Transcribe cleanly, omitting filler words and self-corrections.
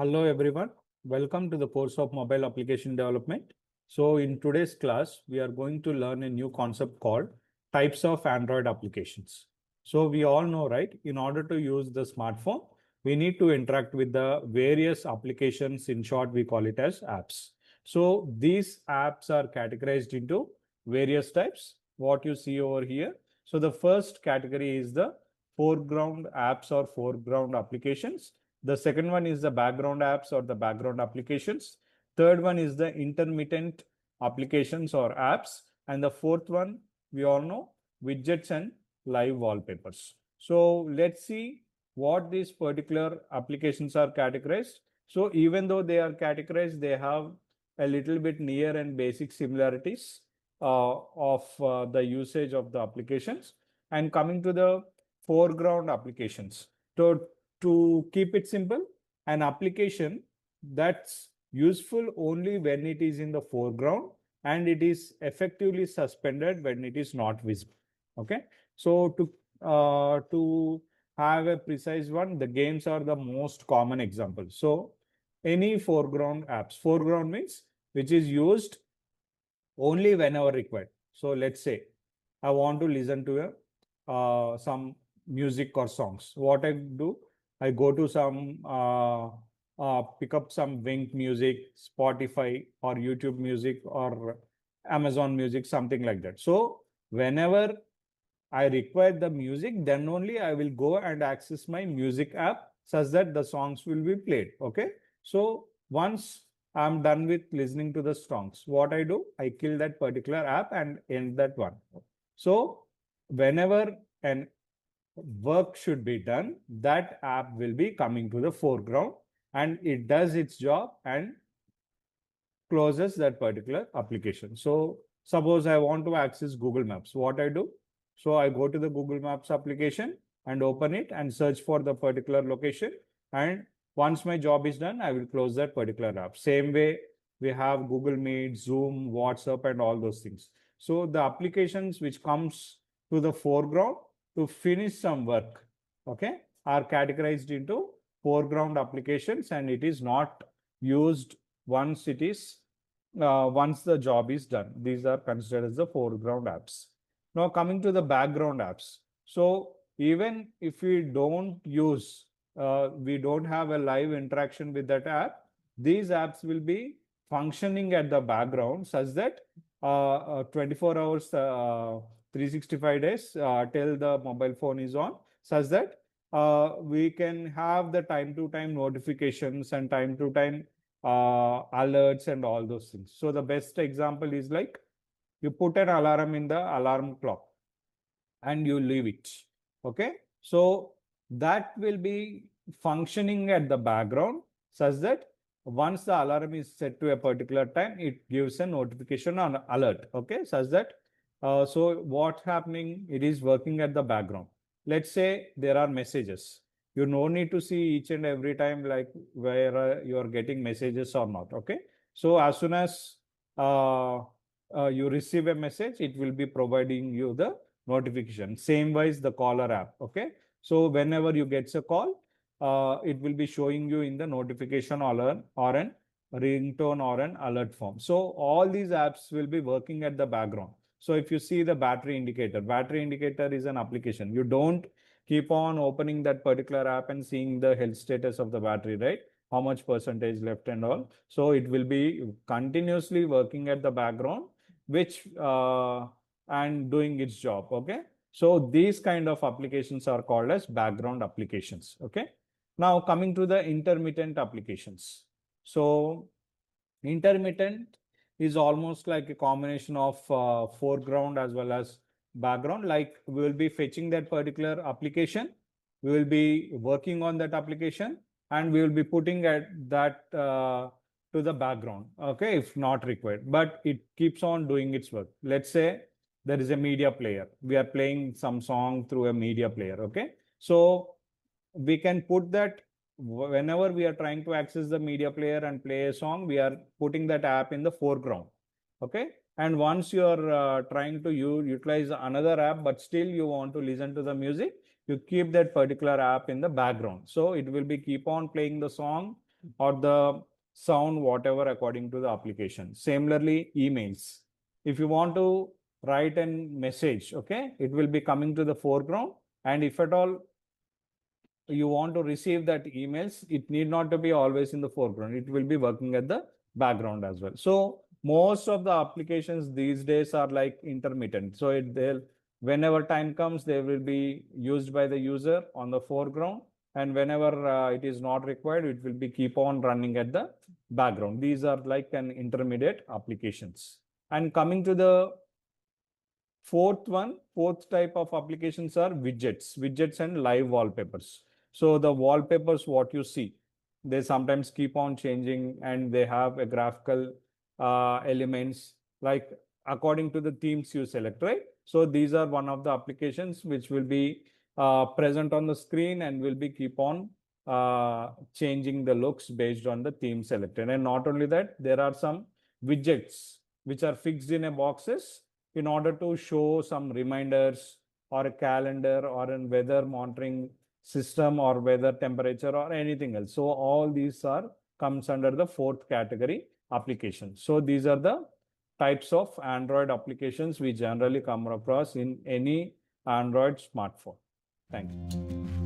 Hello everyone, welcome to the course of mobile application development. So in today's class, we are going to learn a new concept called types of Android applications. So we all know, right? In order to use the smartphone, we need to interact with the various applications. In short, we call it as apps. So these apps are categorized into various types, what you see over here. So the first category is the foreground apps or foreground applications. The second one is the background apps or the background applications. Third one is the intermittent applications or apps. And the fourth one, we all know, widgets and live wallpapers. So let's see what these particular applications are categorized. So even though they are categorized, they have a little bit near and basic similarities of the usage of the applications. And coming to the foreground applications. So to keep it simple, an application that's useful only when it is in the foreground and it is effectively suspended when it is not visible. Okay. So to have a precise one, the games are the most common example. So any foreground apps, foreground means which is used only whenever required. So let's say I want to listen to some music or songs. What I do, I go to some pick up some Wink Music, Spotify, or YouTube Music, or Amazon Music, something like that. So whenever I require the music, then only I will go and access my music app such that the songs will be played. Okay. So once I'm done with listening to the songs, what I do, I kill that particular app and end that one. So whenever an work should be done, that app will be coming to the foreground and it does its job and closes that particular application. So suppose I want to access Google Maps, what I do? So I go to the Google Maps application and open it and search for the particular location. And once my job is done, I will close that particular app. Same way, we have Google Meet, Zoom, WhatsApp, and all those things. So the applications which comes to the foreground to finish some work, okay, are categorized into foreground applications, and it is not used once it is once the job is done. These are considered as the foreground apps. Now coming to the background apps. So even if we don't use, we don't have a live interaction with that app, these apps will be functioning at the background such that 24 hours, 365 days till the mobile phone is on, such that we can have the time to time notifications and time to time alerts and all those things. So the best example is like you put an alarm in the alarm clock and you leave it. Okay. So that will be functioning at the background such that once the alarm is set to a particular time, it gives a notification on alert. Okay. Such that so what's happening, it is working at the background. Let's say there are messages. You no need to see each and every time like where you are getting messages or not. Okay. So as soon as you receive a message, it will be providing you the notification. Same wise the caller app. Okay. So whenever you get a call, it will be showing you in the notification or an ringtone or an alert form. So all these apps will be working at the background. So if you see the battery indicator is an application. You don't keep on opening that particular app and seeing the health status of the battery, right? How much percentage left and all. So it will be continuously working at the background, which and doing its job. Okay. So these kind of applications are called as background applications. Okay. Now coming to the intermittent applications. So intermittent is almost like a combination of foreground as well as background. Like we will be fetching that particular application, we will be working on that application, and we will be putting that to the background, okay, if not required, but it keeps on doing its work. Let's say there is a media player, we are playing some song through a media player. Okay, so we can put that whenever we are trying to access the media player and play a song, we are putting that app in the foreground. Okay. And once you are trying to utilize another app, but still you want to listen to the music, you keep that particular app in the background. So it will be keep on playing the song or the sound, whatever according to the application. Similarly, emails. If you want to write a message, okay, it will be coming to the foreground. And if at all you want to receive that emails, it need not to be always in the foreground. It will be working at the background as well. So most of the applications these days are like intermittent. So they'll, whenever time comes, they will be used by the user on the foreground. And whenever it is not required, it will be keep on running at the background. These are like an intermediate applications. And coming to the fourth type of applications are widgets and live wallpapers. So the wallpapers, what you see, they sometimes keep on changing and they have a graphical elements like according to the themes you select, right? So these are one of the applications which will be present on the screen and will be keep on changing the looks based on the theme selected. And not only that, there are some widgets which are fixed in a boxes in order to show some reminders or a calendar or a weather monitoring system or weather temperature or anything else. So all these are comes under the fourth category application. So these are the types of Android applications we generally come across in any Android smartphone. Thank you.